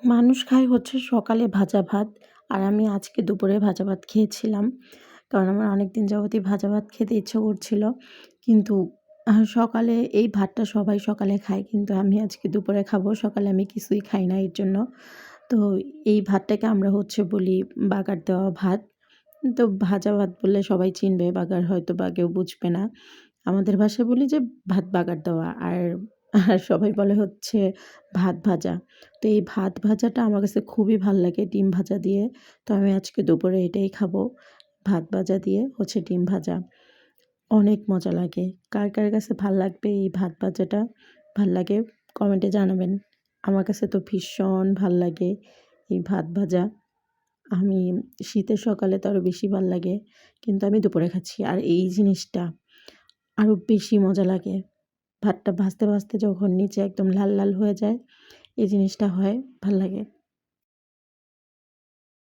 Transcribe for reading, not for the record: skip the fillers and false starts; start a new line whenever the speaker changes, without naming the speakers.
মানুষ খায় হচ্ছে সকালে ভাজা ভাত। আর আমি আজকে দুপুরে ভাজা ভাত খেয়েছিলাম। কারণ আমার অনেকদিন যাবতই ভাজা ভাত খেতে ইচ্ছে করছিল। কিন্তু সকালে এই ভাতটা সবাই সকালে খায়। কিন্তু আমি আজকে দুপুরে খাবো। সকালে আমি কিছুই খাই না এর জন্য। তো এই ভাতটাকে আমরা হচ্ছে বলি বাগার দেওয়া ভাত। তো ভাজা ভাত বললে সবাই চিনবে, বাগার হয়তোবা কেউ বুঝবে না। আমাদের ভাষায় বলি যে ভাত বাগার দেওয়া। আর সবাই বলে হচ্ছে ভাত ভাজা। তো এই ভাত ভাজাটা আমার কাছে খুবই ভাল লাগে ডিম ভাজা দিয়ে। তো আমি আজকে দুপুরে এটাই খাবো। ভাত ভাজা দিয়ে হচ্ছে ডিম ভাজা। অনেক মজা লাগে। কার কাছে ভাল লাগবে এই ভাত ভাজাটা? ভাল লাগে কমেন্টে জানাবেন। আমার কাছে তো ভীষণ ভাল লাগে এই ভাত ভাজা। আমি শীতের সকালে তো আরো বেশি ভাল লাগে। কিন্তু আমি দুপুরে খাচ্ছি। আর এই জিনিসটা আরো বেশি মজা লাগে। ভাতটা ভাজতে যখন নিচে একদম লাল হয়ে যায়, এই জিনিসটা হয়, ভাল লাগে।